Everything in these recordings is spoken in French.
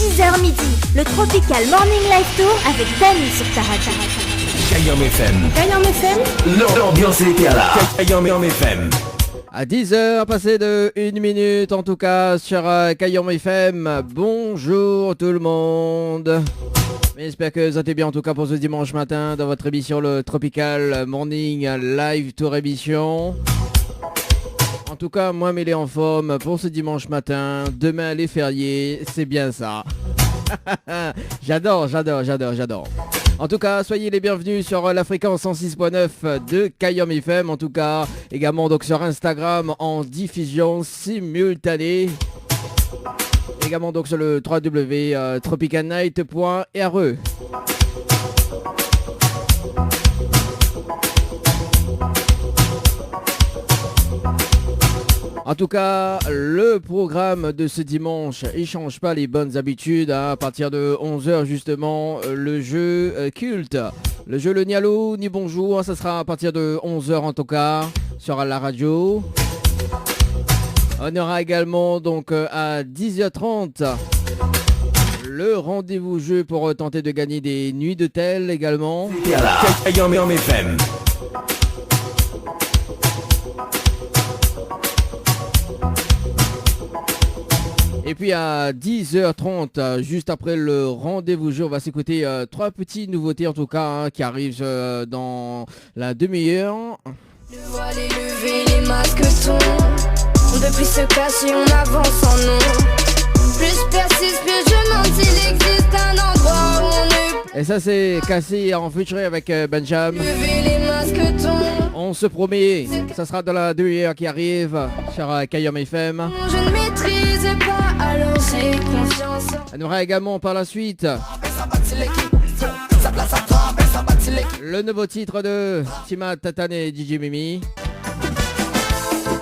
10h midi, le Tropical Morning Live Tour avec Dany sur Taratar. Kayam FM. Kayam FM. L'ambiance était là. Kayam FM. À 10h, passé de 1 minute en tout cas sur Kayam FM. Bonjour tout le monde. J'espère que vous êtes bien en tout cas pour ce dimanche matin dans votre émission le Tropical Morning Live Tour émission. En tout cas, moi, il est en forme pour ce dimanche matin. Demain, les fériés, c'est bien ça. J'adore. En tout cas, soyez les bienvenus sur la fréquence 106.9 de Kayam FM. En tout cas, également donc sur Instagram en diffusion simultanée. Également donc sur le www.tropicalnight.re. En tout cas, le programme de ce dimanche, il change pas les bonnes habitudes. À partir de 11h justement, le jeu culte. Le jeu le Nialo, ni bonjour, ça sera à partir de 11h en tout cas, sur la radio. On aura également donc à 10h30 le rendez-vous jeu pour tenter de gagner des nuits d'hôtel également. Kayam FM. Et puis à 10h30, juste après le rendez-vous jeu, on va s'écouter 3 petites nouveautés en tout cas qui arrivent dans la demi-heure. Le voile est levé, les masques tombent. Depuis ce cacher, on avance en nom. Plus je persiste, plus je monte, il existe un endroit où on est. Et ça c'est Cassie en featuring avec Benjamin. Levé, les masques tombent. On se promet, ça sera dans la demi-heure qui arrive sur Kayam FM. Je ne maîtrise pas, alors j'ai confiance. On aura également par la suite le nouveau titre de Tima Tatane et DJ Mimi.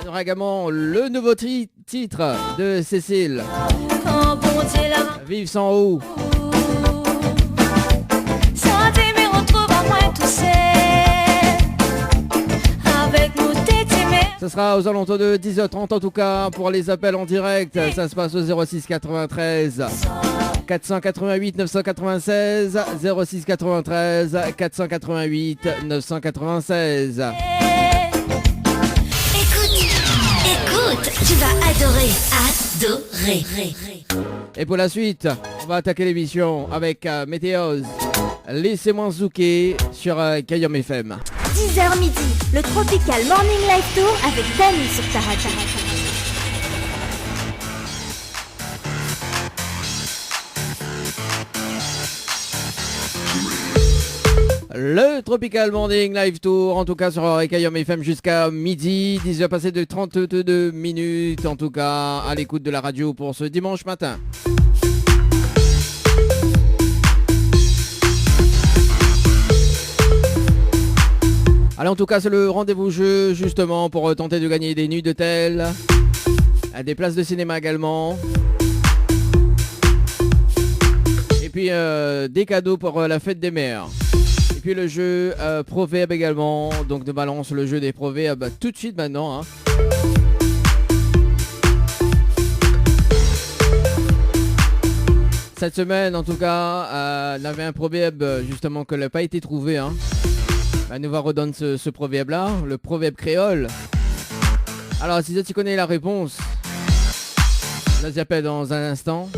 On aura également le nouveau titre de Cécile. Quand bon Dieu là, Vive sans haut. sans t'aimer, retrouve à moi tout seul. Avec nous t'aimer. Ce sera aux alentours de 10h30 en tout cas pour les appels en direct. Ça se passe au 06 93 488 996 06 93 488 996. Écoute, tu vas adorer. Et pour la suite, on va attaquer l'émission avec Météos. Laissez-moi zouker sur Kayam FM. 10h midi, le Tropical Morning Live Tour avec Dany sur Taratar. Le Tropical Morning Live Tour, en tout cas sur Kayam FM jusqu'à midi, 10h passé de 32 minutes, en tout cas à l'écoute de la radio pour ce dimanche matin. Allez, en tout cas c'est le rendez-vous jeu justement pour tenter de gagner des nuits d'hôtel, des places de cinéma également. Et puis des cadeaux pour la fête des mères. Et puis le jeu Proverbe également. Donc nous balance le jeu des proverbes tout de suite maintenant. Cette semaine en tout cas, on avait un proverbe justement qui n'a pas été trouvé. Nous va redonner ce proverbe là, le proverbe créole. Alors si tu connais la réponse, là j'appelle dans un instant.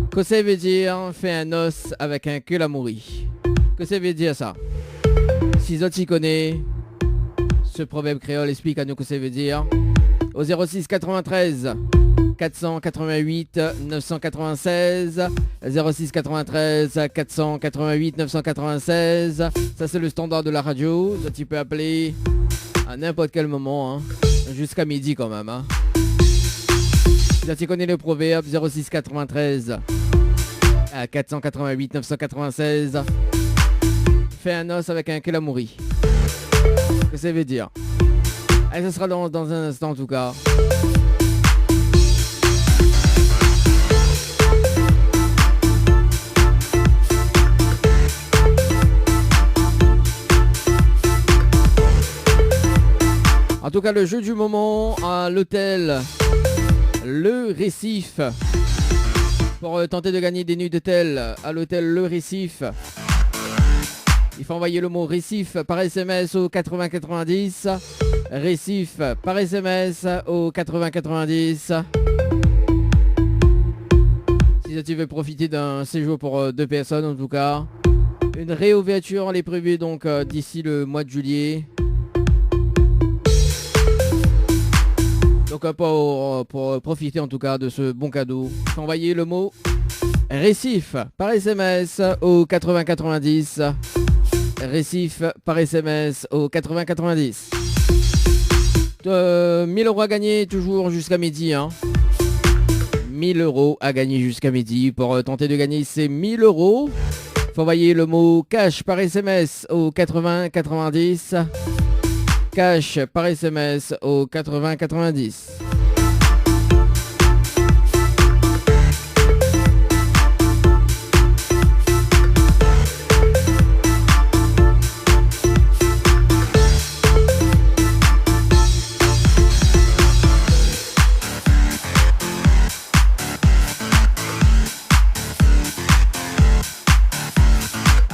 Que ça veut dire fais un os avec un queue l'amouri? Que ça veut dire ça? Si tu connais ce proverbe créole, explique à nous que ça veut dire. Au 06 93 488 996 06 93 488 996. Ça c'est le standard de la radio. Ça, tu peux appeler à n'importe quel moment, jusqu'à midi quand même. Si tu connais le proverbe, 06 93 488 996. Fais un os avec un quel amouri. Que ça veut dire? Et ce sera dans un instant en tout cas. En tout cas, le jeu du moment à l'hôtel Le Récif. Pour tenter de gagner des nuits d'hôtel à l'hôtel Le Récif. Il faut envoyer le mot Récif par SMS au 8090. Récif par SMS au 8090. Si tu veux profiter d'un séjour pour 2 personnes en tout cas. Une réouverture elle est prévue donc d'ici le mois de juillet. Donc pour profiter en tout cas de ce bon cadeau, envoyez le mot Récif par SMS au 8090. Récif par SMS au 8090. 1000 euros à gagner toujours jusqu'à midi. 1000 euros à gagner jusqu'à midi. Pour tenter de gagner ces 1000 euros, faut envoyer le mot cash par SMS au 8090. Cash par SMS au 8090.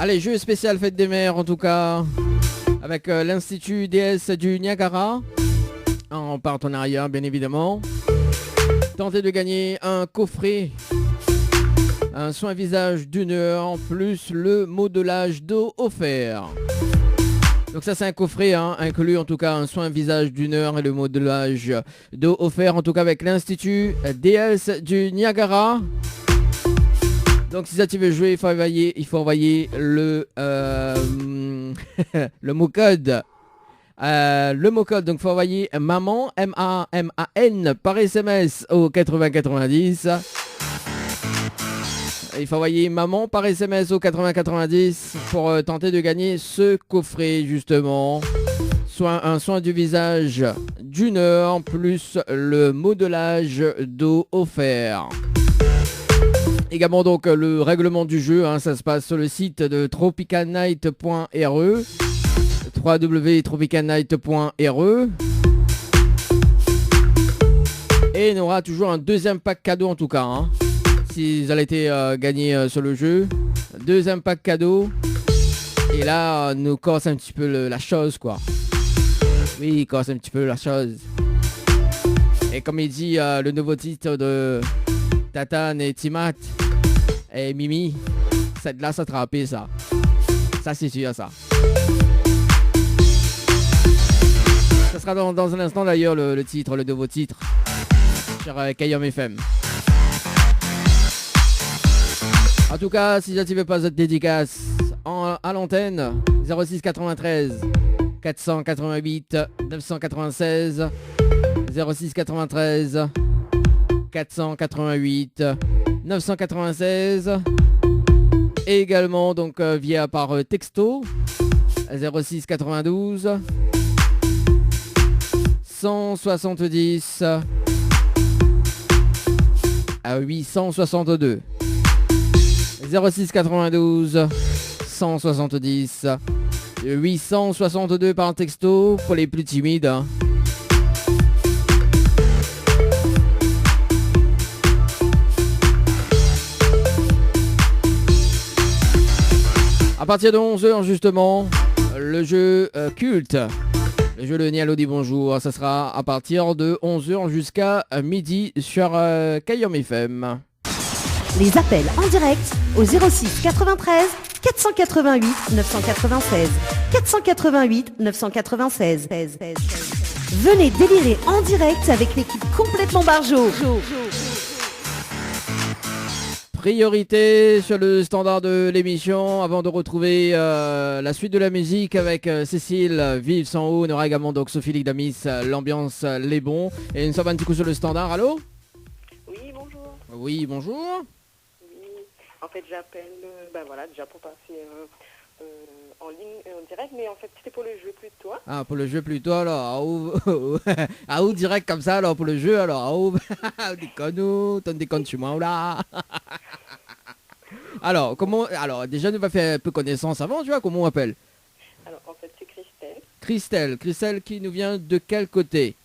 Allez, jeu spécial Fête des Mères en tout cas, avec l'Institut DS du Niagara, en partenariat bien évidemment. Tentez de gagner un coffret, un soin visage d'1 heure, plus le modelage d'eau offert. Donc ça c'est un coffret, inclus en tout cas un soin visage d'1 heure et le modelage d'eau offert, en tout cas avec l'Institut DS du Niagara. Donc si ça tu veux jouer, il faut envoyer le le mot code. Le mot code, donc il faut envoyer maman, M-A-M-A-N par SMS au 8090. Il faut envoyer maman par SMS au 8090 pour tenter de gagner ce coffret justement. Soit un soin du visage d'1 heure plus le modelage d'eau offert. Également donc le règlement du jeu, ça se passe sur le site de tropicalnight.re, www.tropicalnight.re. Et il y aura toujours un deuxième pack cadeau en tout cas, si vous allez été gagné sur le jeu. Deuxième pack cadeau. Et là, nous casse un petit peu la chose quoi. Oui, il casse un petit peu la chose. Et comme il dit le nouveau titre de Tatane et Timat et Mimi, cette là ça attrapé ça. Ça c'est sûr ça. Ça sera dans un instant d'ailleurs le titre, le nouveau titre sur Kayom FM. En tout cas, si tu veux pas cette dédicace à l'antenne, 06 93 488 996 06 93 488 996 et également donc via par texto 06 92 170 à 862 06 92 170 862 par texto pour les plus timides. À partir de 11h justement, le jeu culte, le jeu Le Nialo dit bonjour, ça sera à partir de 11h jusqu'à midi sur Kayom FM. Les appels en direct au 06 93 488 996 488 996. Venez délirer en direct avec l'équipe complètement Barjo. Priorité sur le standard de l'émission avant de retrouver la suite de la musique avec Cécile Vive sans haut. On aura également donc Sophie Ligdamis, l'ambiance les bons. Et nous sommes un petit coup sur le standard. Allô? Oui, bonjour. Oui, bonjour. Oui, en fait j'appelle déjà pour passer en ligne, en direct, mais en fait c'était pour le jeu plutôt. Ah, pour le jeu plutôt alors. Ah, où direct comme ça alors pour le jeu alors. Ah, où déconne-nous, t'en déconnes chez moi ou là. Alors, déjà nous va faire un peu connaissance avant, tu vois, comment on appelle? Alors en fait c'est Christelle. Christelle qui nous vient de quel côté?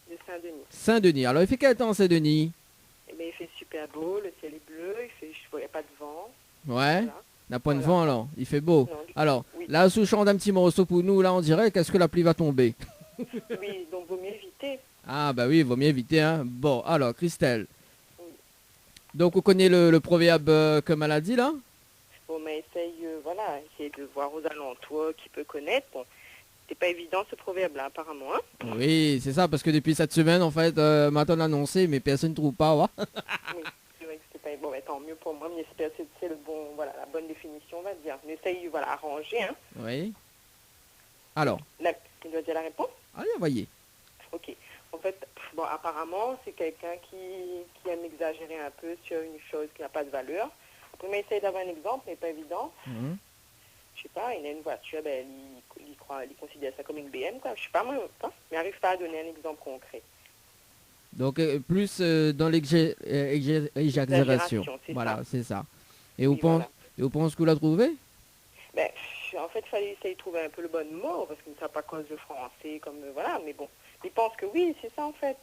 De Saint-Denis. Saint-Denis. Alors il fait quel temps Saint-Denis? super beau, le ciel est bleu, je voyais pas de vent. Ouais. Voilà. D'un point de Voilà. vue alors, il fait beau. Non, Alors, oui. là, sous chant d'un petit morceau pour nous, là, on dirait qu'est-ce que la pluie va tomber. Oui, donc vaut mieux éviter. Ah, bah oui, il vaut mieux éviter, hein. Bon, alors, Christelle. Oui. Donc, on connaît le proverbe que maladie, là? Bon, mais essaye de voir aux alentours qui peut connaître. Bon, c'est pas évident ce proverbe-là, apparemment. Hein. Oui, c'est ça, parce que depuis cette semaine, en fait, maintenant annoncé, mais personne ne trouve pas, ouais. Oui, c'est vrai que c'est pas... Bon, mais tant mieux pour moi, mais c'est le bon, voilà, la bonne définition, on va dire. On essaye, voilà, arranger, hein. Oui. Alors, Il doit dire la réponse. allez, voyez. Ok. En fait, bon, apparemment, c'est quelqu'un qui aime exagérer un peu sur une chose qui n'a pas de valeur. Après, mais essaye d'avoir un exemple, mais pas évident. Mhm. Je sais pas, il a une voiture, il considère ça comme une BM, quoi. Je sais pas, moi, mais il n'arrive pas à donner un exemple concret. Donc, plus dans l'exagération. C'est Voilà, ça. c'est ça. Et vous Oui, pensez voilà. que vous l'avez trouvé? Ben, en fait, il fallait essayer de trouver un peu le bon mot, parce qu'il ne sait pas cause de français, comme, voilà, mais bon. Il pense que oui, c'est ça, en fait.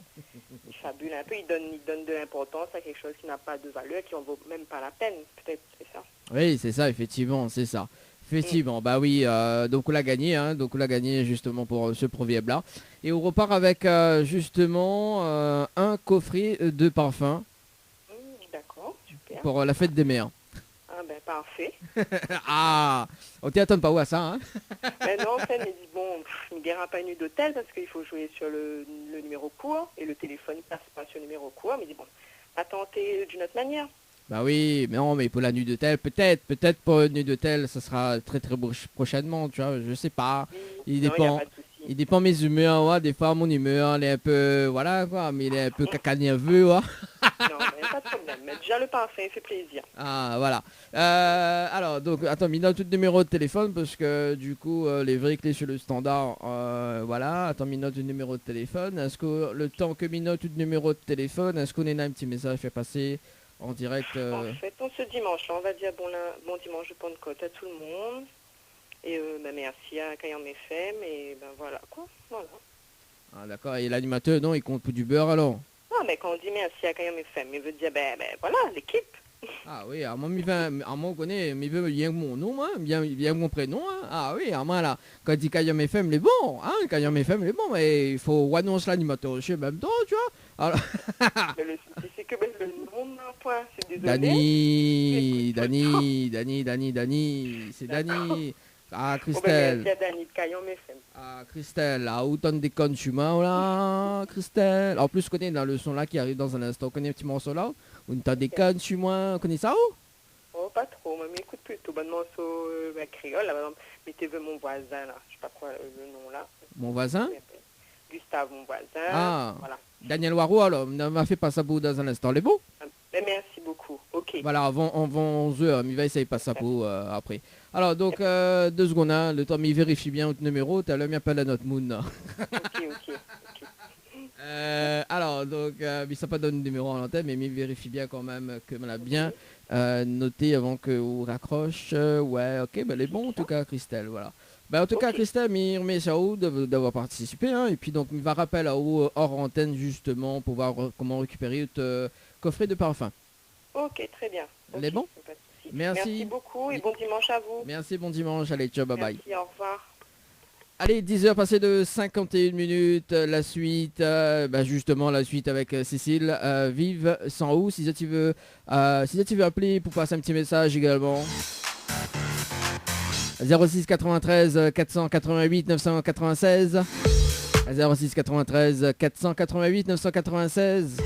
Il fabule un peu, il donne de l'importance à quelque chose qui n'a pas de valeur, qui en vaut même pas la peine, peut-être, c'est ça. Oui, c'est ça, effectivement, c'est ça. Effectivement, bah oui, donc on l'a gagné, hein, donc on l'a gagné justement pour ce proverbe-là. Et on repart avec justement un coffret de parfum D'accord, super. pour la fête des mères. Ah ben, parfait. Ah, on t'y attend pas où à ça, hein? Mais non, en fait, il dit, bon, il ne dira pas une nuit d'hôtel parce qu'il faut jouer sur le numéro court et le téléphone ne passe pas sur le numéro court. Mais il dit, bon, à tenter d'une autre manière. Bah oui, mais non, mais pour la nuit d'hôtel, peut-être pour une nuit d'hôtel, ça sera très prochainement, tu vois, je sais pas. Il Non, y a dépend. pas de souci. Il dépend mes humeurs, ouais. Des fois mon humeur, elle est un peu, voilà quoi, mais il est un peu caca nerveux, ouais. Non, mais pas de problème. Mais déjà, le parfum, il fait plaisir. Ah, voilà. Alors, donc, attends, il donne tout le numéro de téléphone parce que du coup, les vraies clés sur le standard, voilà. Attends, il note le numéro de téléphone. Est-ce que le temps que il note le numéro de téléphone, est-ce qu'on a un petit message fait passer en direct En fait, on ce dimanche, là, on va dire bon dimanche de Pentecôte à tout le monde. Et ben, merci à Cayenne FM. Et ben voilà, quoi. Voilà. Ah, d'accord. Et l'animateur, non, il compte pour du beurre alors? Ah, mais quand on dit merci à Cayenne FM, il veut dire, ben voilà, l'équipe. Ah oui, à moi, on connaît, mais il veut bien mon nom, hein, bien mon prénom, hein. Ah oui, à moi, là, quand il dit Cayenne FM, il est bon, hein, Cayenne FM, il est bon, mais il faut annoncer l'animateur aussi en même temps, tu vois. Alors... Mais le souci, c'est que ben, le nom d'un point, c'est désolé. Dani, c'est Dani. Ah, Bon, ben, Christelle. merci à Dani de Cayenne FM. Ah, Christelle, ah, autant de déconnes humains, là, Christelle. En plus, je connais dans le son là qui arrive dans un instant, on connaît un petit morceau là, où t'as des connes humains, on connaît ça, oh? Oh, pas trop, mais écoute plutôt. Bon morceau créole, là, par exemple, mettez-vous mon voisin, là. Je sais pas quoi, le nom, là. Mon voisin? Gustave, mon voisin. Ah, Voilà. Daniel Waro, alors, on m'a fait pas ça pour dans un instant, les beaux? Mais merci beaucoup. Ok. Voilà, avant 11h, il va essayer pas ça pour après. Alors, donc, 2 secondes, hein, le temps, il vérifie bien votre numéro, t'as l'homme, il appelle à notre moon. Ok. Alors, donc, il ne pas donné le numéro en antenne, mais il vérifie bien quand même que on a bien noté avant que vous raccroche. Ouais, ok, ben, elle est bon en tout cas, Christelle, voilà. Ben, en tout cas, Christelle, il remet ça haut d'avoir participé, hein, et puis donc, il va rappeler à haut hors antenne justement pour voir comment récupérer votre coffret de parfum. Ok, très bien. Elle est bon? Pas de souci. Merci. Merci beaucoup et bon dimanche à vous. Merci, bon dimanche, allez, ciao, bye bye. Merci, au revoir. Allez, 10h passées de 51 minutes, la suite, justement la suite avec Cécile, Vive sans où, si tu veux appeler pour passer un petit message également. 06 93 488 996 06 93 488 996.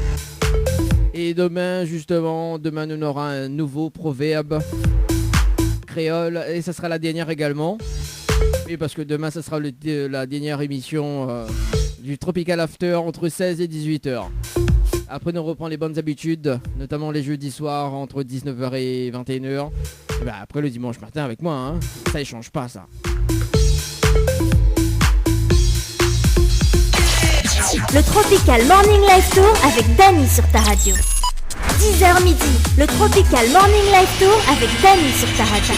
Et demain nous aura un nouveau proverbe créole et ça sera la dernière également. Oui, parce que demain, ça sera la dernière émission du Tropical After entre 16 et 18h. Après, nous reprend les bonnes habitudes, notamment les jeudis soirs entre 19h et 21h. Et après, le dimanche matin avec moi, hein. Ça, il change pas, ça. Le Tropical Morning Live Tour avec Dany sur ta radio. 10h midi, le Tropical Morning Live Tour avec Dany sur ta radio.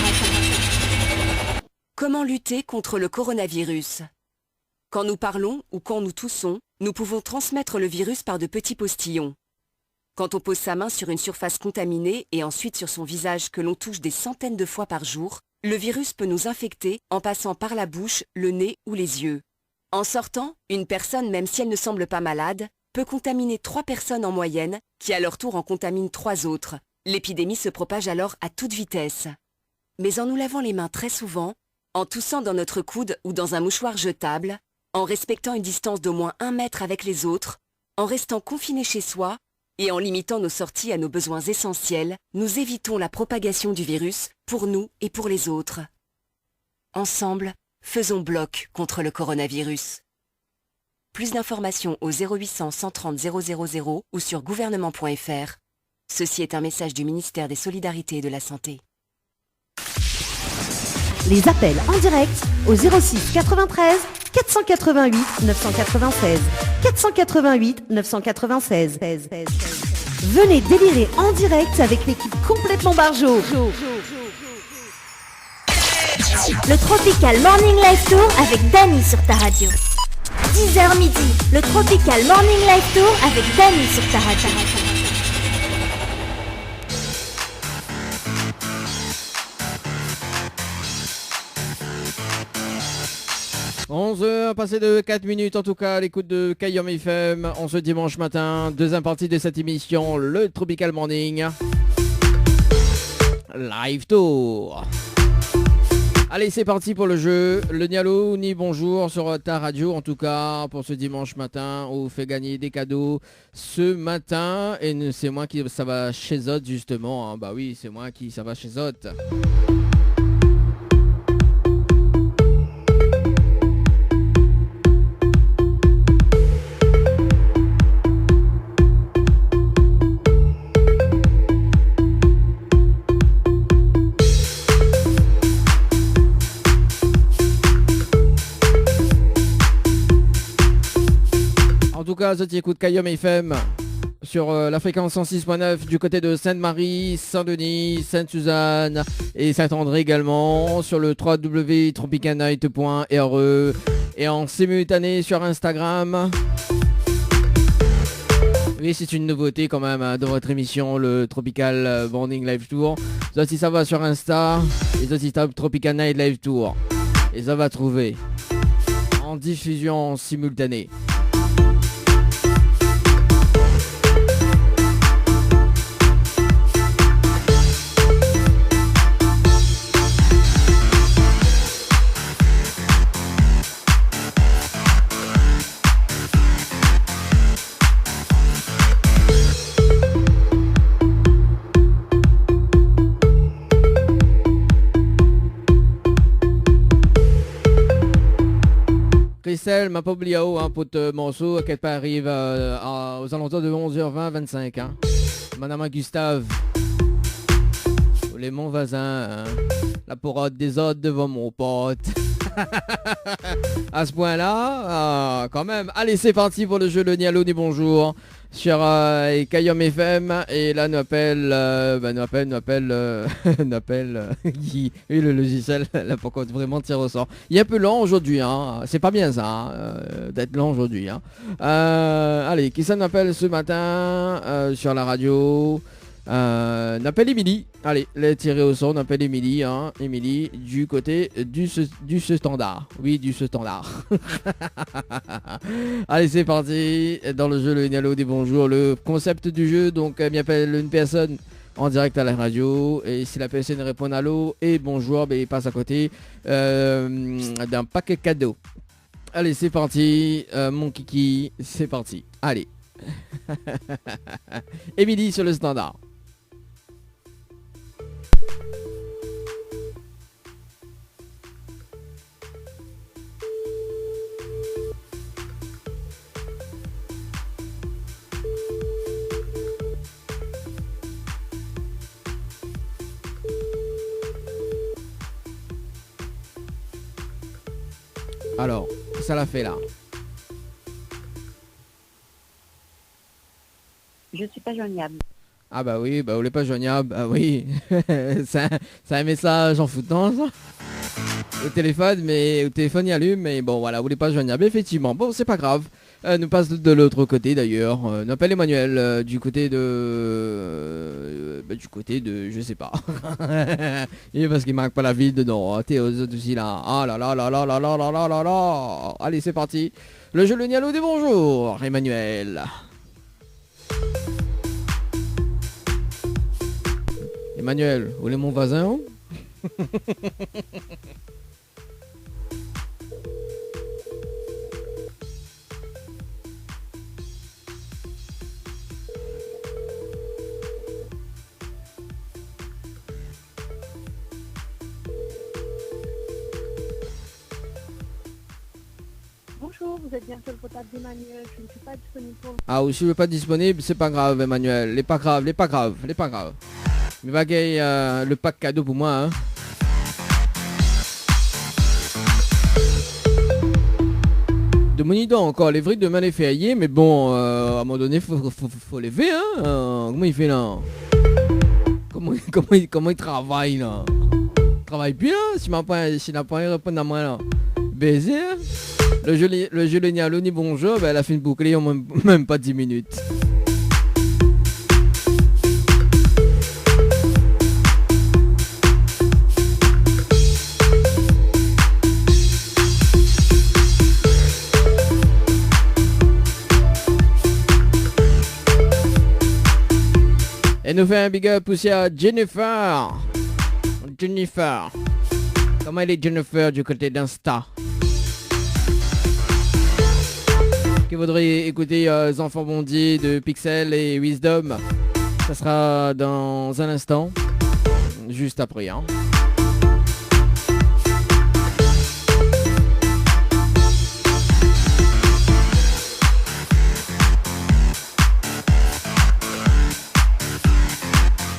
Comment lutter contre le coronavirus? Quand nous parlons ou quand nous toussons, nous pouvons transmettre le virus par de petits postillons. Quand on pose sa main sur une surface contaminée et ensuite sur son visage que l'on touche des centaines de fois par jour, le virus peut nous infecter en passant par la bouche, le nez ou les yeux. En sortant, une personne, même si elle ne semble pas malade, peut contaminer 3 personnes en moyenne, qui à leur tour en contaminent 3 autres. L'épidémie se propage alors à toute vitesse. Mais en nous lavant les mains très souvent, en toussant dans notre coude ou dans un mouchoir jetable, en respectant une distance d'au moins 1 mètre avec les autres, en restant confiné chez soi et en limitant nos sorties à nos besoins essentiels, nous évitons la propagation du virus pour nous et pour les autres. Ensemble, faisons bloc contre le coronavirus. Plus d'informations au 0800 130 000 ou sur gouvernement.fr. Ceci est un message du ministère des Solidarités et de la Santé. Les appels en direct au 06 93 488 996. 488 996. Venez délirer en direct avec l'équipe complètement barjo. Le Tropical Morning Live Tour avec Dany sur ta radio. 10h midi, le Tropical Morning Live Tour avec Dany sur ta radio. On 11h, passé de 4 minutes en tout cas à l'écoute de Kayom FM en ce dimanche matin. Deuxième partie de cette émission, le Tropical Morning Live Tour. Allez, c'est parti pour le jeu. Le Nialo, ni bonjour sur ta radio en tout cas pour ce dimanche matin. On vous fait gagner des cadeaux ce matin. Et c'est moi qui ça va chez Zot justement. Hein. Bah oui, c'est moi qui ça va chez Zot. En tout cas, Zoti écoute Kayom FM sur la fréquence 106.9 du côté de Sainte-Marie, Saint-Denis, Sainte-Suzanne et Saint-André également sur le www.tropicalnight.re et en simultané sur Instagram. Oui, c'est une nouveauté quand même hein, dans votre émission, le Tropical Morning Live Tour. Zoti ça va sur Insta et Zoti tape Tropical Night Live Tour et ça va trouver en diffusion simultanée. Christelle m'a pas oublié un pote morceau qu'elle arrive aux alentours de 11h20 25 hein. Madame Gustave les mon voisin hein. La porade des autres devant mon pote. À ce point là quand même. Allez c'est parti pour le jeu le Nialo ni bonjour sur Kayom FM et là nous appelle Guy. Oui, le logiciel là pour vraiment tirer au sort. Il est un peu lent aujourd'hui hein. C'est pas bien ça hein, d'être lent aujourd'hui hein. Allez qui ça nous appelle ce matin sur la radio n'appelle Émilie. Allez, les tirer au sort, on appelle Émilie, hein. Émilie du côté du standard. Oui, du standard. Allez, c'est parti. Dans le jeu, le Nialo des bonjours. Le concept du jeu, donc, il m'appelle une personne en direct à la radio. Et si la personne répond allô et bonjour, ben, il passe à côté d'un paquet cadeau. Allez, c'est parti. Mon kiki, c'est parti. Allez. Émilie sur le standard. Alors, ça l'a fait là. Je suis pas joignable. Ah bah oui, bah vous n'êtes pas joignable. Ah oui, c'est un message en foutant ça. Au téléphone, mais au téléphone il allume, mais bon voilà, vous n'êtes pas joignable. Effectivement, bon c'est pas grave. nous passe de l'autre côté d'ailleurs. On appelle Emmanuel du côté de... je sais pas. Et parce qu'il manque pas la ville dedans. T'es aux autres aussi là. Ah là là là là là là là là là là. Allez, c'est parti. Le jeu le Nialo des bonjours, Emmanuel. Emmanuel, où est mon voisin hein? Bonjour, vous êtes bien sur le portable d'Emmanuel, je ne suis pas disponible pour... Ah, ou si je suis pas disponible, c'est pas grave, Emmanuel. Les pas grave. Mais va gagner le pack cadeau pour moi, hein. De mon idée encore, les vrais demain les fériés, mais bon, à un moment donné, faut lever, hein. Comment il fait là? Comment il travaille là? Il travaille bien, s'il n'a pas répondu à moi là. Baiser, hein? Le jeu le Nialo ni bonjour, ben elle a fait une bouclée en même pas 10 minutes. Et nous fait un big up aussi à Jennifer. Comment elle est Jennifer du côté d'Insta? Qui voudrait écouter les enfants bondis de Pixel et Wisdom. Ça sera dans un instant. Juste après. Hein.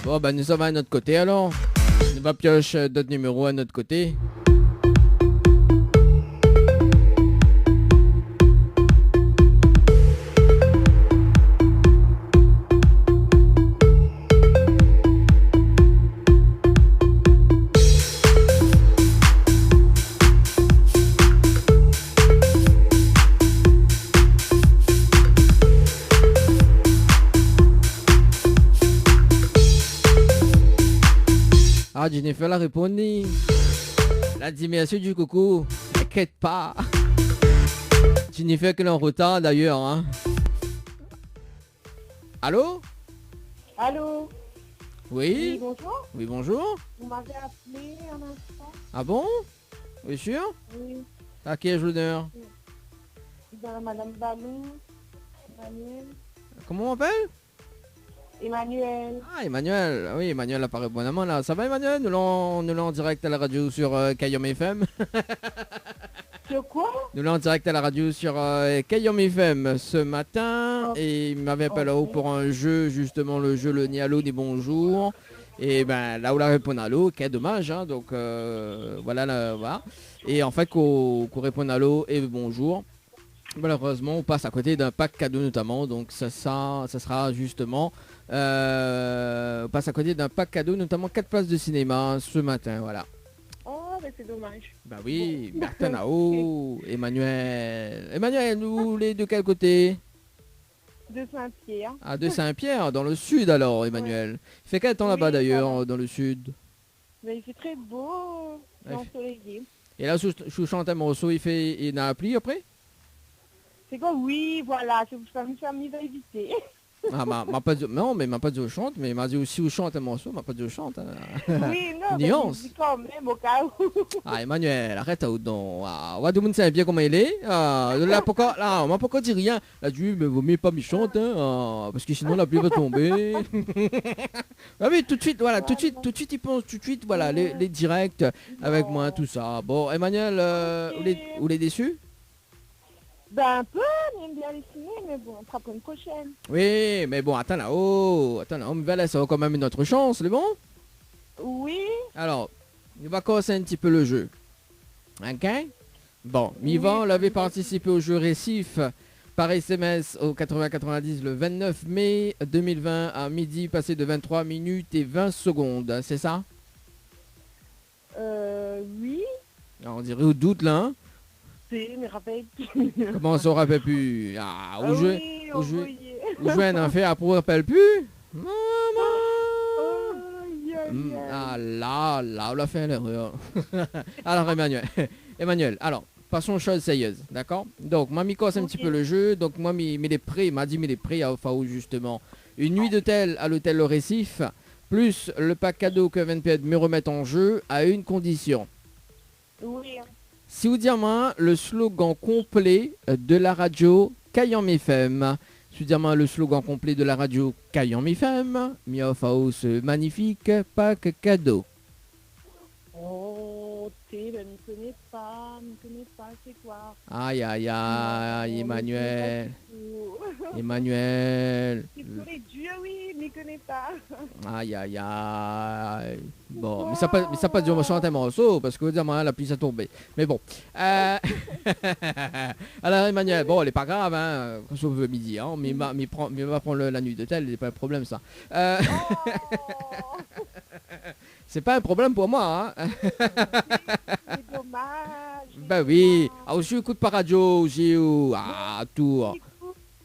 Bon bah nous sommes à notre côté alors. On va piocher d'autres numéros à notre côté. Ah, Jennifer l'a répondu. Elle a dit merci du coucou. T'inquiète pas. Jennifer qu'elle est en retard d'ailleurs. Hein. Allô? Allô? Oui? Oui, bonjour. Oui, bonjour. Vous m'avez appelé un instant? Ah bon? Oui, sûr? Oui. À qui ai-je l'honneur? Madame Balou. Emmanuel. Comment on m'appelle? Emmanuel. Ah, Emmanuel. Oui, Emmanuel apparaît bonnement là. Ça va, Emmanuel? Nous l'avons en direct à la radio sur Kayom FM. Sur quoi? Nous l'avons en direct à la radio sur Kayom FM ce matin. Et il m'avait appelé là-haut pour un jeu, justement le jeu le Nialo des bonjours. Et ben là où la répond à l'eau, quel dommage. Hein, donc voilà, voilà. Et en fait, qu'on répond à l'eau et bonjour. Malheureusement, on passe à côté d'un pack cadeau notamment. Donc ça sera justement... on passe à côté d'un pack cadeau, notamment 4 places de cinéma ce matin, voilà. Oh, mais c'est dommage. Bah oui, Bon. Martin Nao, Emmanuel. Emmanuel, nous les de quel côté? De Saint-Pierre. Ah, de Saint-Pierre, dans le sud alors, Emmanuel. Ouais. Il fait quel temps là-bas d'ailleurs, dans le sud? Mais il fait très beau, ensoleillé. Et là, sous Chantal Morceau, il n'a appris après? C'est quoi? Oui, voilà, c'est pour ça que je va éviter. Ah, m'a pas dit, non, mais m'a pas dit où chante, mais m'a dit aussi où chante un morceau, m'a pas dit où chante. Hein. Oui, non, nuance. mais quand même au cas où. Ah, Emmanuel, arrête à donc. Ah, ouais, tout le monde sait bien comment il est. Ah, là, pourquoi, là, on m'a pourquoi dit rien. Là, tu mais vaut mieux pas me chante, hein, parce que sinon la pluie va tomber. Ah oui, tout de suite, voilà, tout de suite, il pense tout de suite, voilà, les directs avec moi, tout ça. Bon, Emmanuel, vous les déçu? Ben un peu, on aime bien les ciné, mais bon, on fera pour une prochaine. Oui, mais bon, attends là-haut, mais là, ça va quand même une autre chance, c'est bon? Oui. Alors, on va commencer un petit peu le jeu. Ok? Bon, Mivan, on avait participé au jeu Récif par SMS au 80-90 le 29 mai 2020 à midi, passé de 23 minutes et 20 secondes, c'est ça? Oui. Alors, on dirait au doute là, hein? sais, mais rappelle plus. Comment ça, on rappelle plus? Ah, où je oui, où je envoyé. où je un fait après, on rappelle plus? Maman! Aïe, aïe, aïe. Ah là, on a fait l'erreur. Alors, Emmanuel, alors, passons aux choses sérieuses, d'accord? Donc, moi, m'y casse un petit peu le jeu. Donc, moi, m'y est prêt, m'a dit, m'y est prêt à Fao, justement. Une nuit d'hôtel à l'hôtel Le Récif, plus le pack cadeau que 20 me remettent en jeu à une condition. Oui. Si vous dites moi le slogan complet de la radio Kayam FM. Si vous dites moi le slogan complet de la radio Kayam FM, Mia Fao ce magnifique pack cadeau. Oh, t'es, ben, me connais pas, c'est quoi? Aïe aïe aïe, Emmanuel. Oh. Emmanuel. C'est pour les dieux, oui, m'y connais pas. Aïe aïe aïe. Bon, mais ça pas dire chanter un morceau parce que vous dites moi la pluie s'est tombée. Mais bon. Alors Emmanuel, bon, elle est pas grave hein, quand on veut midi hein, mais va prendre la nuit d'hôtel, c'est pas un problème ça. C'est pas un problème pour moi hein. C'est dommage. Bah oui. Ah aussi écoute par radio, j'ai tout.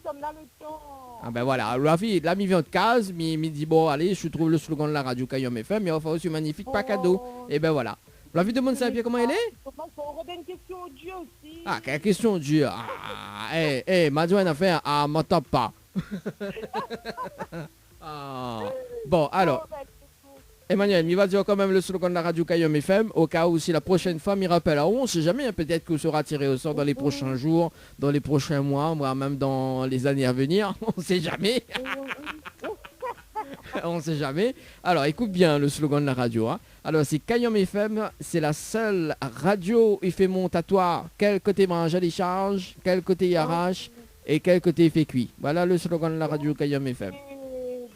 Comme là le temps. Ah ben voilà, l'ami vient de case, mais il me dit bon allez, je trouve le slogan de la radio Kayam FM, mais enfin aussi magnifique pas cadeau. Et ben voilà. La vie de mon Saint-Pierre, comment elle est? On redonne une question au Dieu aussi. Ah, quelle question Dieu? Ah, m'a dit une affaire, m'en tape pas. Ah. Bon, alors, Emmanuel, il va dire quand même le slogan de la radio Kayam FM, au cas où si la prochaine fois, il rappelle, on ne sait jamais, hein, peut-être que sera tiré au sort dans les prochains jours, dans les prochains mois, voire même dans les années à venir, on ne sait jamais. On ne sait jamais. Alors, écoute bien le slogan de la radio. Hein. Alors, c'est Kayam FM, c'est la seule radio il fait montatoire. Quel côté mange à décharge, quel côté il arrache et quel côté il fait cuit. Voilà le slogan de la radio Kayam FM.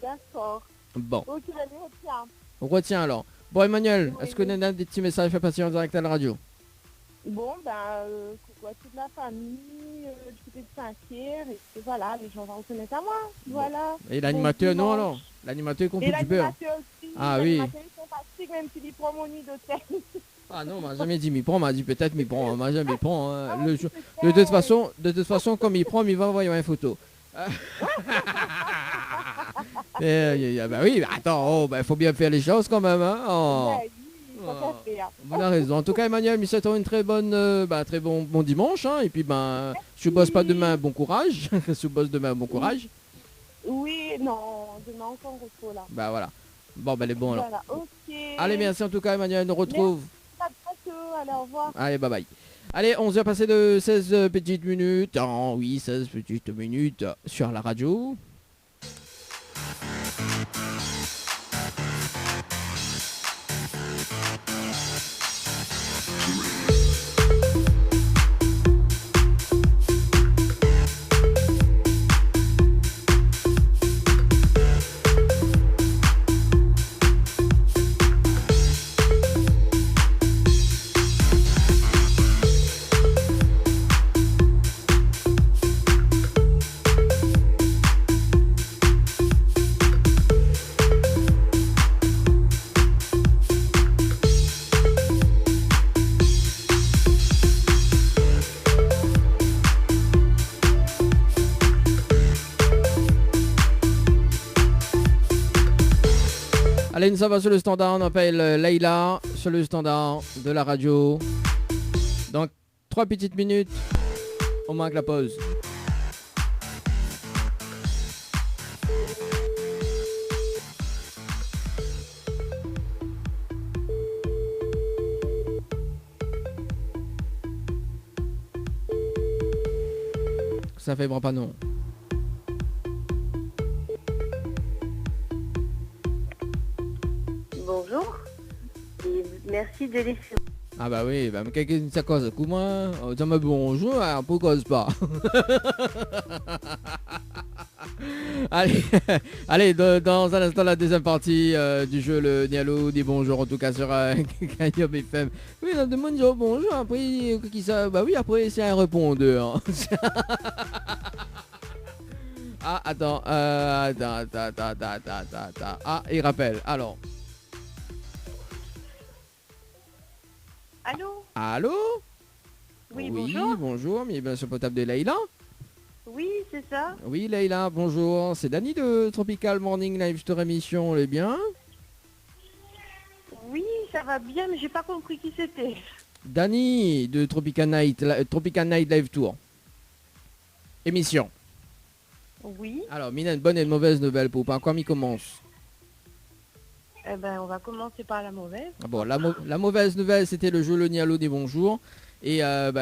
D'accord. Bon. Ok, je retiens. On retient alors. Bon, Emmanuel, est-ce que tu as des petits messages à faire passer en direct à la radio? Bon, ben, coucou à toute la famille, du côté de Saint-Pierre, et voilà, les gens vont reconnaître à moi, voilà. Et l'animateur, Bon non, dimanche. alors l'animateur qu'on Et peut du beurre. l'animateur aussi, Ah oui. l'animateur est sympathique, même s'il y prend mon nid d'hôtel. Ah non, m'a jamais dit m'y prend, m'a dit peut-être m'y prend, m'a jamais prend. Hein. De toute façon, comme il prend, il va envoyer une photo. Bah oui, attends, il faut bien faire les choses quand même. Hein. Oh. Vous avez raison. En tout cas, Emmanuel, il souhaite une très bonne, très bon dimanche. Hein. Et puis, je bosse pas demain, bon courage. Je bosse demain, bon courage. Oui, non, demain encore au repos là. Bah voilà. Bon, elle est bon alors. Voilà, ok. Allez, merci en tout cas, Emmanuel. On retrouve. Merci, à bientôt, allez, au revoir. Allez, bye bye. Allez, 11h passé de 16 petites minutes. Oh, oui, 16 petites minutes sur la radio. Allez, nous sommes va sur le standard, on appelle Leïla sur le standard de la radio. Donc, 3 petites minutes, on manque la pause. Ça fait bon pas non. Bonjour et merci de laisser. Ah bah oui, mais quelqu'un ça cause comment ça me bonjour, pour cause pas. allez, dans un instant la deuxième partie du jeu, le Nialo dit bonjour en tout cas sur Kayam FM. Oui, on demande bonjour, après qui ça, bah oui, après c'est un répondeur. Ah attends, ah il rappelle, alors. Allô? Allô? Oui, bonjour. Bonjour, mais bien sur potable de Leïla. Oui, c'est ça. Oui, Leïla, bonjour. C'est Dani de Tropical Morning Live Store émission, on est bien? Oui, ça va bien, mais j'ai pas compris qui c'était. Dani de Tropical Night Live Tour. Émission. Oui. Alors, Mina, une bonne et une mauvaise nouvelle pour par quoi m'y commence? Eh ben, on va commencer par la mauvaise. Ah bon, la mauvaise nouvelle, c'était le jeu Le Nialo des bonjours. Et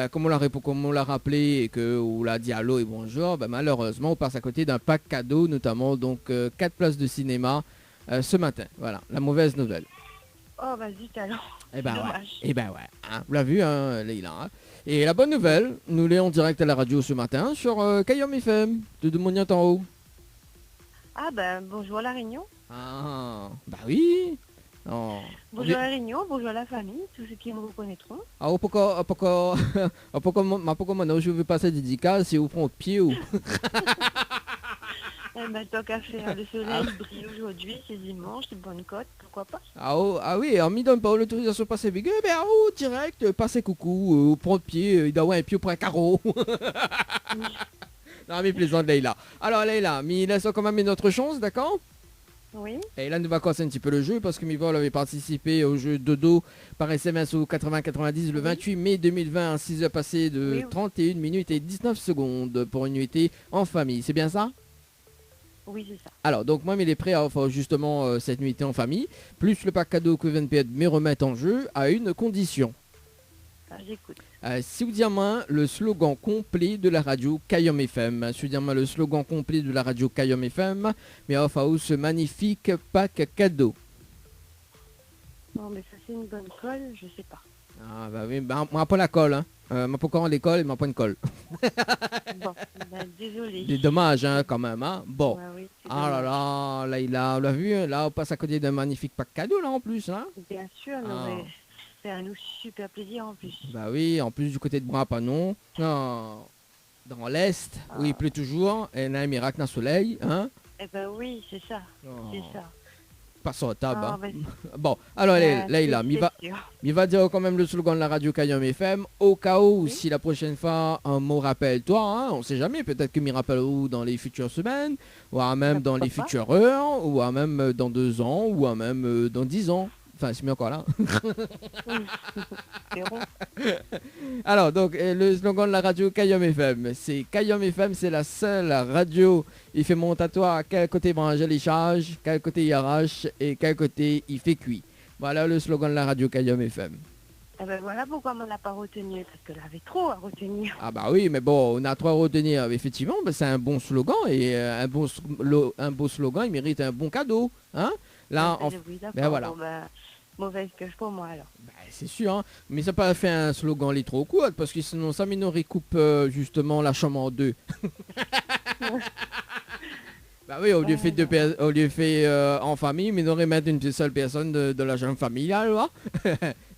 comme on l'a rappelé et qu'on l'a dit allô et bonjour, malheureusement, on passe à côté d'un pack cadeau, notamment donc 4 places de cinéma ce matin. Voilà, la mauvaise nouvelle. Oh, bah zut alors. Eh ben Dommage. ouais, hein, vous l'avez vu, hein, Leïla. Hein. Et la bonne nouvelle, nous l'est en direct à la radio ce matin sur Kayom FM, de Mognat en haut. Ah ben, bonjour à la Réunion. Ah, bah oui. Oh. Bonjour à la Réunion, bonjour à la famille, tous ceux qui me reconnaîtront. Ah, pourquoi maintenant je veux passer dédicace si vous prenez au pied ou... Eh ben, tant qu'à faire, le soleil brille aujourd'hui, c'est dimanche, c'est bonne cote, pourquoi pas. Ah oui, on me donne pas l'autorisation de passer big, direct, passer coucou, prendre pied, il doit avoir un pied pour un carreau. Non mais plaisante Leïla. Alors Leïla, mais laisse quand même une autre chance, d'accord? Oui. Et là, nous va casser un petit peu le jeu parce que Mivol avait participé au jeu Dodo par SMS au 80-90 le 28 mai 2020 à 6 heures passées de 31 minutes et 19 secondes pour une nuitée en famille. C'est bien ça? Oui, c'est ça. Alors, donc moi, il est prêt à offrir justement cette nuitée en famille, plus le pack cadeau que VNPD me remettre en jeu à une condition. Ah, j'écoute. Si vous dites moi le slogan complet de la radio Kayom FM, si vous dites moi le slogan complet de la radio Kayom FM, mais offre ce magnifique pack cadeau. Non, mais ça c'est une bonne colle, je sais pas. Ah bah oui, moi pas la colle, hein. Moi pas quand l'école et moi pas une colle. Bon, ben, désolé. C'est dommage, hein, quand même, hein. Bon. Ouais, oui, Ah là là, on l'a vu, hein, là on passe à côté d'un magnifique pack cadeau là en plus, hein. Bien sûr, non, mais c'est à nous super plaisir en plus. Bah oui, en plus du côté de Brapanon, dans l'Est, où il pleut toujours, et là, un miracle dans le soleil, hein. Eh ben oui, c'est ça, c'est ça. Pas sur la table, Ah, hein. ben, Bon, alors Leïla, il va dire quand même le slogan de la radio Kayom FM, au cas où, si la prochaine fois, un mot rappelle-toi, hein, on sait jamais, peut-être que m'y rappelle dans les futures semaines, ou même dans les futures heures, ou même dans 2 ans, ou même dans 10 ans. Enfin, c'est mieux encore là. Alors, donc, le slogan de la radio Kayom FM, c'est Kayom FM, c'est la seule radio. Il fait monter à toi à quel côté brancher les charges, quel côté il arrache et quel côté il fait cuit. Voilà le slogan de la radio Kayom FM. Eh ben voilà pourquoi on l'a pas retenu, parce qu'elle avait trop à retenir. Ah bah oui, mais bon, on a trop à retenir. Effectivement, c'est un bon slogan et un beau slogan, il mérite un bon cadeau. Hein? Là, ben voilà. Bon, ben, mauvaise pioche pour moi alors. Ben, c'est sûr, hein. Mais ça n'a pas fait un slogan les trop court, parce que sinon ça m'aurait coupe justement la chambre en 2. Bah oui, au lieu fait en famille, mais n'aurait mettre une seule personne de la chambre familiale, là.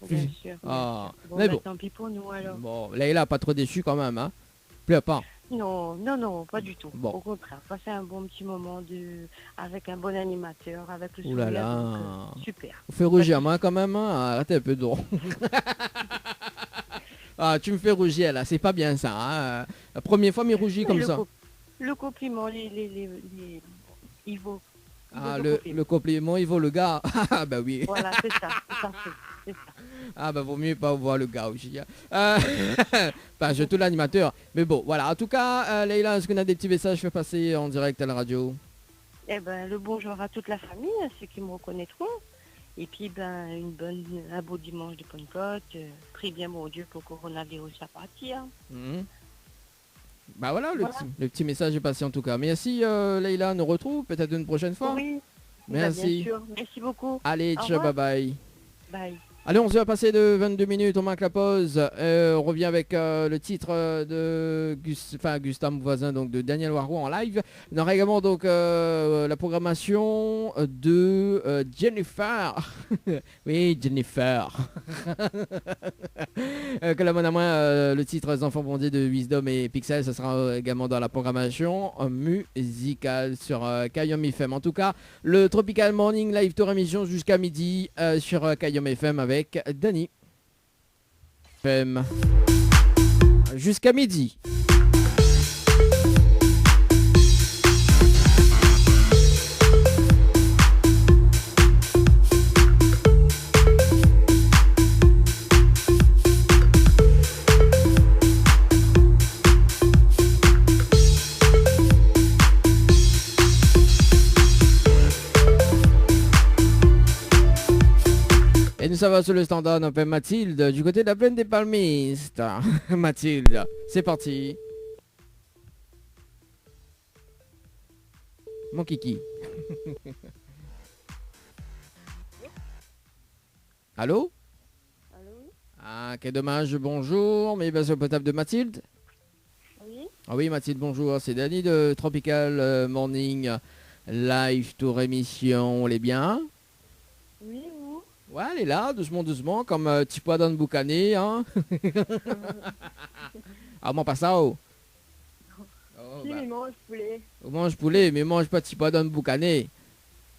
Bien sûr. Ah. Bon, Mais ben, bon. tant pis pour nous alors. Bon, Leïla, pas trop déçu quand même, hein. Pleure pas. Non, pas du tout. Bon. Au contraire, passer un bon petit moment avec un bon animateur, avec le Ouh là sourire, là. donc, super. Vous faites rougir moi quand même, hein. Arrêtez un peu de Ah, tu me fais rougir là, c'est pas bien ça, hein. La première fois, m'y rougit comme ça. Le compliment, il vaut. Ah, le compliment, il vaut le gars. Ah, bah oui. Voilà, c'est ça, c'est ça. Ah, bah vaut mieux pas voir le gars aussi. Enfin, surtout l'animateur. Mais bon, voilà. En tout cas, Leïla, est-ce qu'on a des petits messages à passer en direct à la radio? Eh ben, le bonjour à toute la famille, à ceux qui me reconnaîtront. Et puis, ben, un beau dimanche de Pentecôte. Prie bien mon Dieu pour que le coronavirus à partir. Bah voilà, le petit message est passé en tout cas. Merci Leïla, on nous retrouve peut-être une prochaine fois. Oui. Merci. Bien sûr. Merci beaucoup. Allez, ciao, bye bye. Bye. Allez, on se va passer de 22 minutes, on marque la pause. On revient avec le titre de Gustave, mon voisin, donc de Daniel Warro en live. On aura également donc la programmation de Jennifer. Oui, Jennifer. Que la bonne à moi, le titre Les Enfants Bondés de Wisdom et Pixel, ça sera également dans la programmation musicale sur Kayom FM. En tout cas, le Tropical Morning Live Tour émission jusqu'à midi sur Kayom FM avec Dani. FM. jusqu'à midi. Et nous sommes sur le standard, on appelle Mathilde du côté de la plaine des palmistes. Mathilde, c'est parti. Mon kiki. Allô? Allô? Ah, quel dommage, bonjour. Mais bien sur le potable de Mathilde? Oui? Ah oui, Mathilde, bonjour. C'est Dany de Tropical Morning Live Tour émission. On est bien? Oui, vous? Ouais, elle est là, doucement, doucement, comme petit pois dans le boucané, hein. Ah, moi, pas ça, oh. Si, mais mange poulet. On mange poulet, mais mange pas petit pois dans le boucané.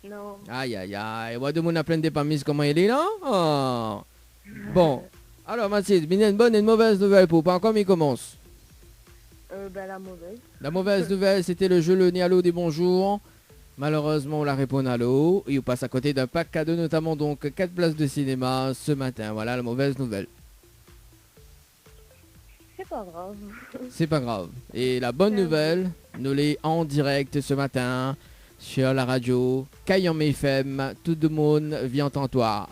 Non. Aïe, aïe, aïe. Moi, de mon a plein de pamis, comment il est là? Oh. Bon. Alors, Mathilde, il y a une bonne et une mauvaise nouvelle pour pas comme il commence. La mauvaise. La mauvaise nouvelle, c'était le jeu Le Nez à l'eau des bonjours. Malheureusement, on la répond à l'eau. Et on passe à côté d'un pack cadeau, notamment donc 4 places de cinéma ce matin. Voilà la mauvaise nouvelle. C'est pas grave. C'est pas grave. Et la bonne nouvelle, nous l'est en direct ce matin sur la radio Cayenne FM. Tout le monde vient entendre toi.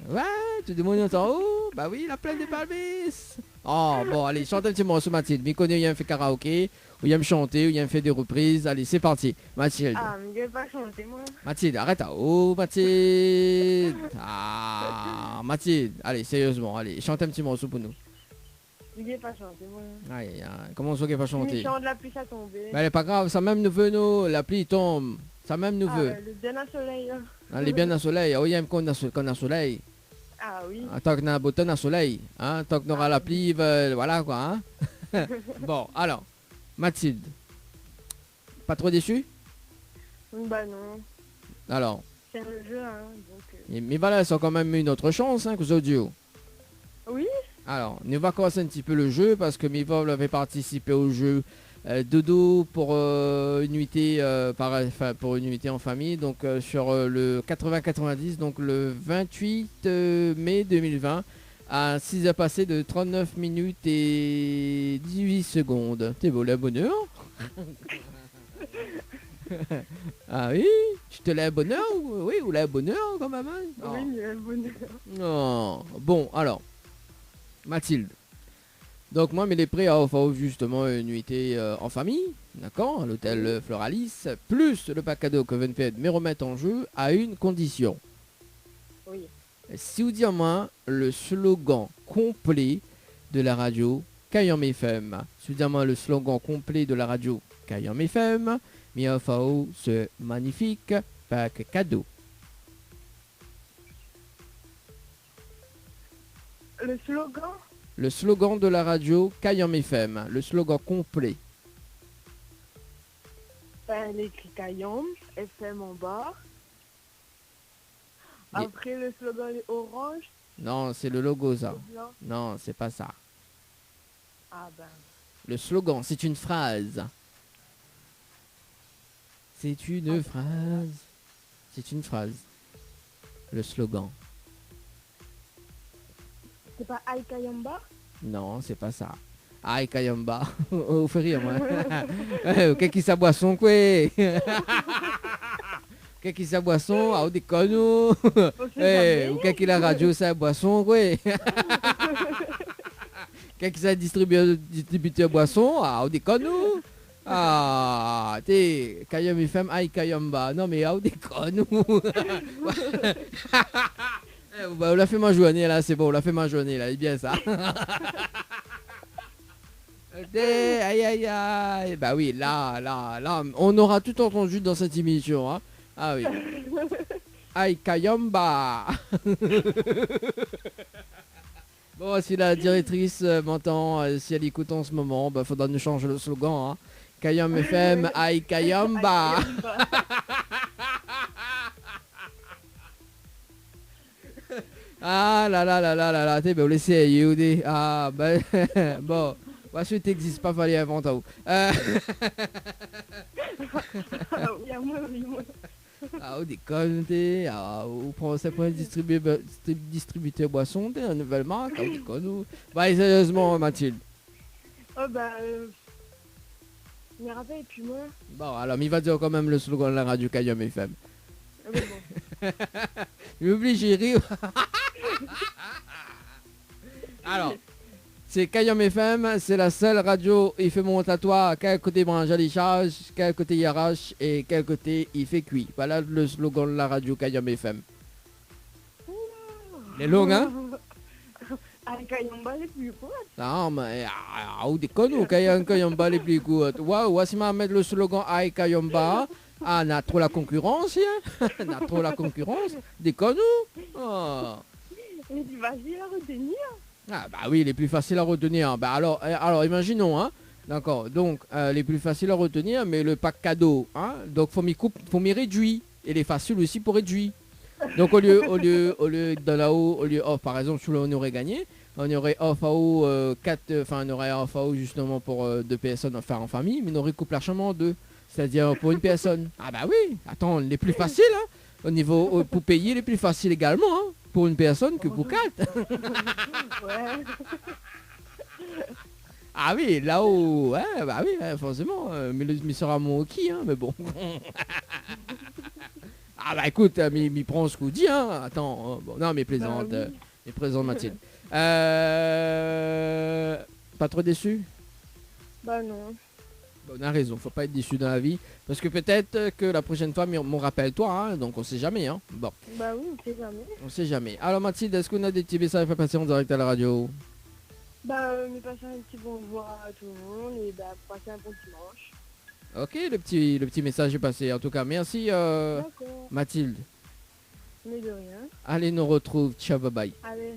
Ouais, tout le monde entend. Oh, bah oui, la plaine des palmis. Oh, bon, allez, chante un petit morceau, Mathilde. Mais connais, il y a fait karaoké, ou il y a chanter, ou il y a fait des reprises. Allez, c'est parti. Mathilde. Ah, mais je vais pas chanter, moi. Mathilde, arrête. Oh, Mathilde. Ah, Mathilde. Allez, sérieusement, allez, chante un petit morceau pour nous. Je vais pas chanter, moi. Aïe, aïe, aïe. Comment on sait qu'elle va chanter? Si chante, la pluie, ça tombe. Mais elle est pas grave, ça même nous veut, nous. La pluie tombe. Ça même nous veut. Le bien à soleil. Hein. Elle est bien dans le soleil. Oh, il y a qu'on a le soleil. Ah oui. Tant qu'on a un beau temps dans le soleil. Hein? Tant qu'on aura la pluie, voilà quoi. Hein? Bon, alors, Mathilde. Pas trop déçu? Bah non. Alors. C'est un jeu, hein. Donc, Mais voilà, c'est quand même une autre chance que aux audios. Oui. Alors, on va commencer un petit peu le jeu parce que mes vols avaient participé au jeu dodo pour une nuitée pour une nuitée en famille, donc sur le 80-90, donc le 28 mai 2020 à 6 heures passées de 39 minutes et 18 secondes. T'es beau, la bonheur. Ah oui, tu te lèves bonheur? Oui, ou la bonheur quand même? Hein? Oui, le bonheur. Non. Bon, alors, Mathilde. Donc moi, mais les prêts à offrir justement une nuitée en famille, d'accord, à l'hôtel Floralis, plus le pack cadeau que Venfed me remettre en jeu à une condition. Oui. Si vous dites moi le slogan complet de la radio Cayenne FM, si vous dites moi le slogan complet de la radio Cayenne FM, mais offre ce magnifique pack cadeau. Le slogan? Le slogan de la radio Cayenne FM, le slogan complet. Ben, l'écrit Cayenne, FM en bas. Après, le slogan est orange. Non, c'est le logo ça. Blanc. Non, c'est pas ça. Ah ben. Le slogan, c'est une phrase. C'est une phrase. C'est une phrase. Le slogan. C'est pas Aïkayamba? Non, c'est pas ça. Aïe Kayamba. Oh, fait rire moi. Qu'est-ce qui sa boisson quoi? Qu'est-ce qui sa boisson? Ah, on déconne. Ou qu'est-ce qui la radio sa boisson quoi? Qu'est-ce qui sa distributeur boisson? Ah, on déconne. Ah, t'es Cayenne FM Aïe Kayamba. Non mais ah, on déconne. On l'a fait ma journée là, c'est bon, on l'a fait ma journée là, c'est bien ça. Aïe aïe aïe. Bah oui, là, on aura tout entendu dans cette émission. Hein. Ah oui. Aïe Kayamba. Bon, si la directrice m'entend, si elle écoute en ce moment, bah faudra nous changer le slogan. Hein. Cayenne FM, Aïe Kayamba. Ah là là là là là là, t'es bien laissé Youdi. Ah ben bon, moi je t'existe pas fallait inventer. Ah ou des connes t'es, ah ou prend ça pour un distributeur boisson t'es une nouvelle marque, ou des connes. Bah sérieusement Mathilde. Oh bah je me rappelle et puis moi. Bon alors il va dire quand même le slogan de la radio Kayom FM. Ah bah bon. Il m'oblige à rire. Alors, c'est Kayom FM, c'est la seule radio, il fait monter à toi, quel côté branche les charges, quel côté il arrache et quel côté il fait cuit. Voilà le slogan de la radio Kayom FM. Il est long, hein? Avec Kayomba les plus courts. Non, mais ou des conneries, Kayomba les plus courts. Waouh, si on met le slogan avec Kayomba, on a trop la concurrence, hein? On a trop la concurrence. Des conneries. Oh. Mais tu vas à retenir. Ah bah oui, les plus faciles à retenir. Bah alors imaginons, hein. D'accord. Donc les plus faciles à retenir, mais le pack cadeau, hein. Donc faut m'y réduire. Et les faciles aussi pour réduire. Donc au lieu de là-haut, au lieu off, par exemple, sur le on aurait gagné, on aurait off à haut 4, enfin on aurait off à haut justement pour 2 personnes à faire en famille, mais on aurait coupe largement en 2. C'est-à-dire pour une personne. Ah bah oui, attends, les plus faciles, hein. Au niveau pour payer les plus faciles également, hein. Pour une personne que pour 4. Ouais. Ah oui, là-haut, ouais, bah oui, forcément, mais il sera mon qui, hein, mais bon. Ah bah écoute, il prend ce qu'on dit, hein, attends, bon, non mais plaisante, Bah oui. mais plaisante Mathilde. Pas trop déçu? Bah non. Bon, on a raison, faut pas être déçu dans la vie, parce que peut-être que la prochaine fois, m'en rappelle-toi, hein, donc on sait jamais, hein, bon. Bah oui, on sait jamais. On sait jamais. Alors Mathilde, est-ce qu'on a des petits messages à faire passer en direct à la radio? Bah mais passer un petit bonjour à tout le monde et bah passer un bon dimanche. Ok, le petit message est passé. En tout cas, merci D'accord. Mathilde. Mais de rien. Allez, nous retrouve. Ciao, bye bye. Allez,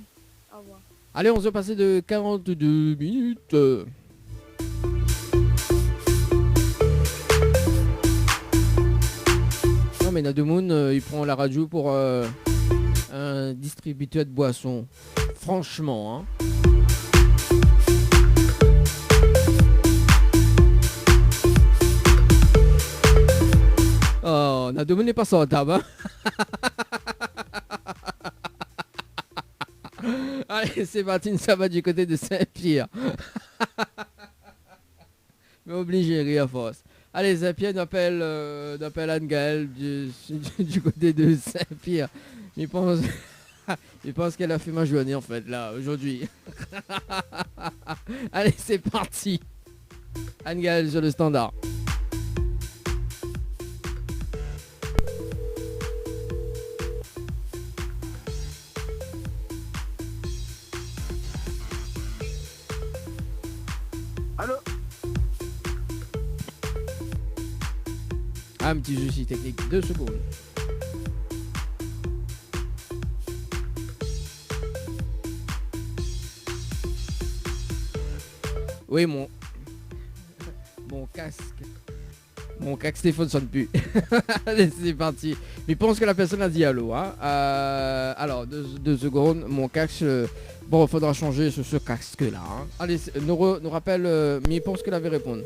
au revoir. Allez, on se passer de 42 minutes. Non, mais Nademoun, il prend la radio pour un distributeur de boissons. Franchement, hein. Oh, Nademoun n'est pas sur la table, hein. Allez, c'est parti, ça va du côté de Saint-Pierre. Mais obligé, rire à force. Allez, Saint-Pierre n'appelle Anne-Gaëlle du côté de Saint-Pierre. Il pense qu'elle a fait ma journée en fait, là, aujourd'hui. Allez, c'est parti. Anne-Gaëlle sur le standard. Allô? Un petit souci technique, 2 secondes. Oui, mon casque. Mon casque téléphone sonne plus. Allez, c'est parti. Mais je pense que la personne a dit allô, hein. Alors, 2 secondes. Mon casque... bon, il faudra changer ce casque-là, hein. Allez, nous rappelle... mais je pense qu'elle avait répondu.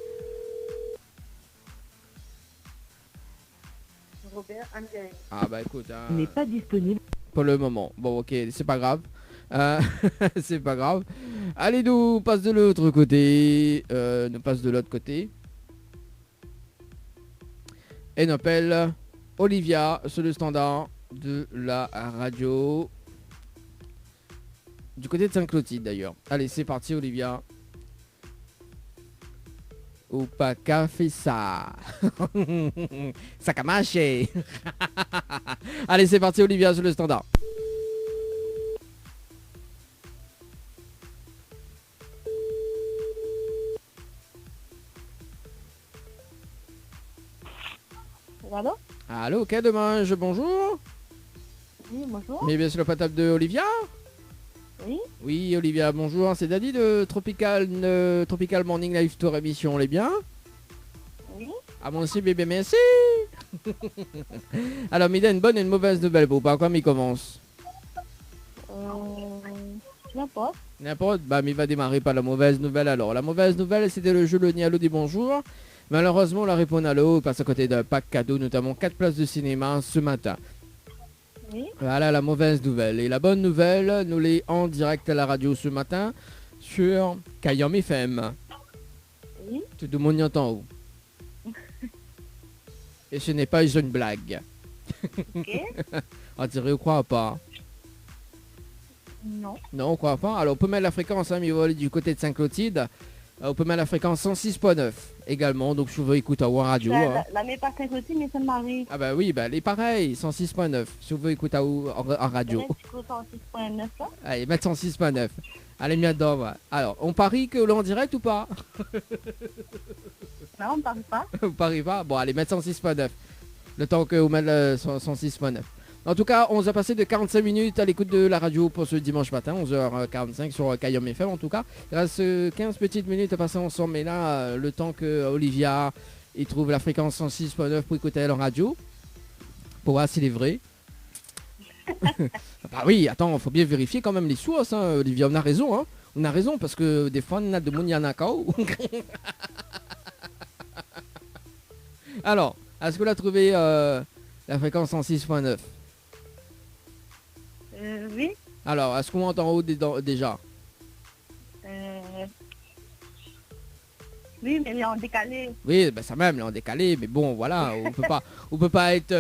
Robert Anne-Gaëlle. Ah bah écoute... hein, N'est pas disponible. pour le moment. Bon, ok, c'est pas grave. C'est pas grave. Allez, nous passe de l'autre côté. Nous passe de l'autre côté. Et nous appelle Olivia sur le standard de la radio. Du côté de Saint-Clotilde d'ailleurs. Allez, c'est parti Olivia. Ou pas qu'à fait ça. Ça a marché. Allez, c'est parti Olivia sur le standard. Allô? Allô, ok, dommage, bonjour. Oui, bonjour. Mais bien sûr, la table de Olivia. Oui. Oui, Olivia, bonjour, c'est Daddy de Tropical Morning Live Tour émission, on est bien? Oui. Ah bon, si, bébé, merci. Alors, Mida, une bonne et une mauvaise nouvelle, par quoi il commence? N'importe. N'importe, bah mais il va démarrer par la mauvaise nouvelle alors. La mauvaise nouvelle, c'était le jeu Le Nialo des bonjours. Malheureusement, la réponse à l'eau passe à côté d'un pack cadeau, notamment 4 places de cinéma ce matin. Oui. Voilà la mauvaise nouvelle. Et la bonne nouvelle, nous l'est en direct à la radio ce matin sur Kayom FM. Oui. Tout le monde y entend où. Et ce n'est pas une blague. Ok. On dirait, on croit pas. Non. Non, on croit pas. Alors, on peut mettre la fréquence, hein, mais il va aller du côté de Saint-Clotilde. On peut mettre la fréquence 106.9 également. Donc, si vous voulez écouter à War Radio. Hein. La met pas côté, mais ça m'arrive. Ah bah oui, bah elle est pareil, 106.9. Si vous voulez écouter en radio. 106.9 là. Allez, mettre 106.9. Allez, bien dedans. Ouais. Alors, on parie que l'on en direct ou pas? Non, on ne parle pas. Vous pariez pas? Bon, allez, mettre 106.9. Le temps que vous mettez le 106.9. En tout cas, on a passé de 45 minutes à l'écoute de la radio pour ce dimanche matin, 11h45 sur Kayom FM en tout cas. Il reste 15 petites minutes à passer ensemble, mais là, le temps que Olivia il trouve la fréquence 106.9 pour écouter la radio, pour voir s'il est vrai. Bah oui, attends, faut bien vérifier quand même les sources, hein, Olivia, on a raison, hein. On a raison, parce que des fois, on a de Mounianakao. Alors, est-ce que vous avez trouvé la fréquence 106.9? Oui. Alors, est-ce qu'on entend en haut déjà? Oui, mais il est en décalé. Oui, ben ça même, il est en décalé, mais bon, voilà, on peut pas être,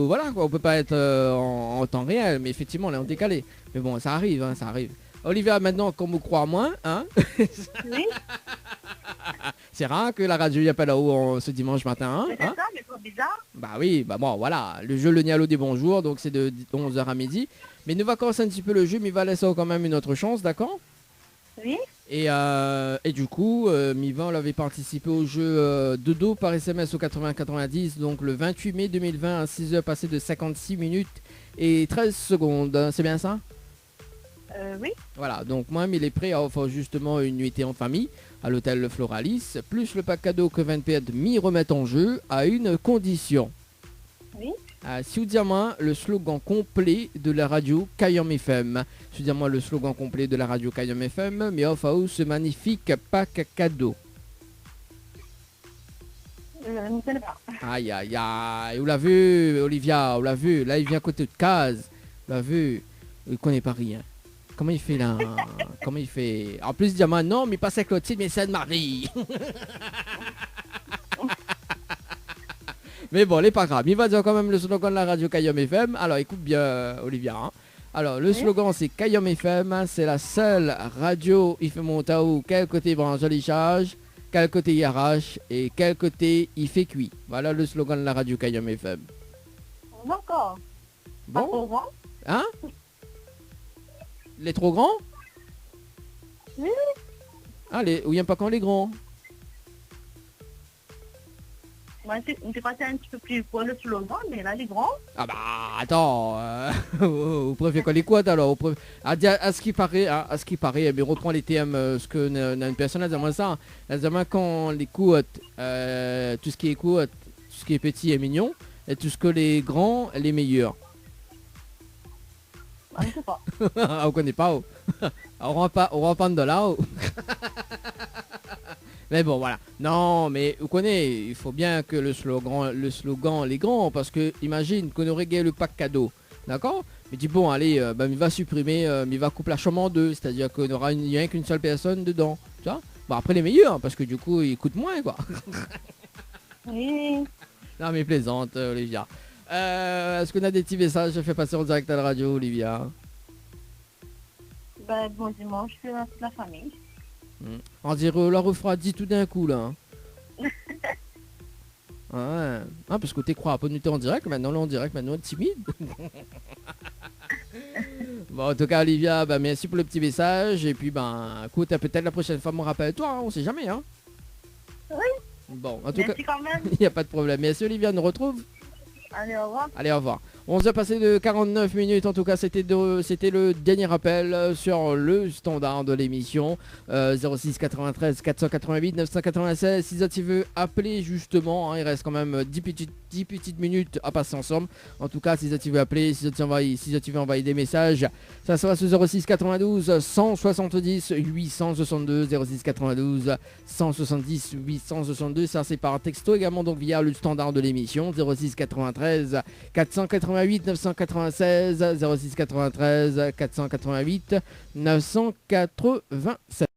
voilà quoi, on peut pas être en temps réel, mais effectivement, on est en décalé. Mais bon, ça arrive, hein, ça arrive. Olivia, maintenant, comme vous croit moins, hein? Oui. C'est rare que la radio y a pas là-haut ce dimanche matin, hein? C'est ça, mais trop bizarre. Bah oui, bah bon, voilà, le jeu Le Nialo des bonjours, donc c'est de 11h à midi. Mais nous va commencer un petit peu le jeu, mais il va laisser quand même une autre chance, d'accord? Oui. Et du coup, Mivan avait participé au jeu Dodo par SMS au 80-90, donc le 28 mai 2020 à 6h passé de 56 minutes et 13 secondes. C'est bien ça? Oui. Voilà, donc moi-même il est prêt à offrir justement une nuitée en famille à l'hôtel Le Floralis, plus le pack cadeau que 20 m'y remettent en jeu à une condition. Oui. Si vous dites moi le slogan complet de la radio Kayom FM. Si vous dites moi le slogan complet de la radio Kayom FM, mais offre à ce magnifique pack cadeau. Je ne connais pas. Aïe aïe aïe, vous l'avez vu Olivia, vous l'avez vu, là il vient à côté de case, vous l'avez vu, il connaît pas rien. Comment il fait là? Comment il fait? En plus, diamant, non, mais pas avec Clotilde, mais c'est Anne-Marie. Mais bon, c'est pas grave. Il va dire quand même le slogan de la radio Kayom FM. Alors, écoute bien, Olivia. Hein. Alors, le slogan, c'est Kayom FM. C'est la seule radio il fait mon taou. Quel côté branche les charges, quel côté il arrache et quel côté il fait cuit. Voilà le slogan de la radio Kayom FM. D'accord. Bon. Pas trop grand. Hein? Les trop grands? Oui. Allez, ou il n'y a pas quand les grands? Moi, c'est passé un petit peu plus pour le slogan, mais là, les grands. Ah bah, attends, vous préférez qu'on les quote alors? À ce qui paraît, hein, mais reprend les TM, ce que une personne a dit moi ça. Elle dit moi quand les quote, tout ce qui est quote, tout ce qui est petit est mignon, et tout ce que les grands, les meilleurs. Je ne sais pas. On connaît pas. On rend pas de là. Mais bon, voilà. Non, mais vous connaissez, il faut bien que le slogan, les grands, parce que imagine qu'on aurait gagné le pack cadeau, d'accord? Mais dis bon, allez, il va supprimer, il va couper la chambre en deux, c'est-à-dire qu'on aura rien qu'une seule personne dedans, tu vois? Bon, après les meilleurs, parce que du coup, ils coûtent moins, quoi. Oui. Non, mais plaisante, Olivia. Est-ce qu'on a des petits messages à faire passer en direct à la radio, Olivia? Ben, bon dimanche, je suis à toute la famille. On dirait la refroidit tout d'un coup, là. Ouais. Ah, parce que t'es crois pas nous t'es en direct, maintenant là en direct, maintenant timide. Bon, en tout cas, Olivia, bah, merci pour le petit message. Et puis, ben, écoute, peut-être la prochaine fois, me rappelle-toi, hein, on sait jamais, hein. Oui. Bon, en tout Merci cas, quand même. il n'y a pas de problème. Merci, Olivia, on nous retrouve. Allez, au revoir. Allez, au revoir. On s'est passé de 49 minutes, en tout cas c'était le dernier appel sur le standard de l'émission 06 93 488 996. Si tu veux appeler justement, hein, il reste quand même 10 petites 10 petites minutes à passer ensemble. En tout cas, si tu veux appeler, si tu veux envoyer des messages, ça sera sur 06 92 170 862 06 92 170 862. Ça c'est par texto également, donc via le standard de l'émission 06 93 488 996 06 93 488 987.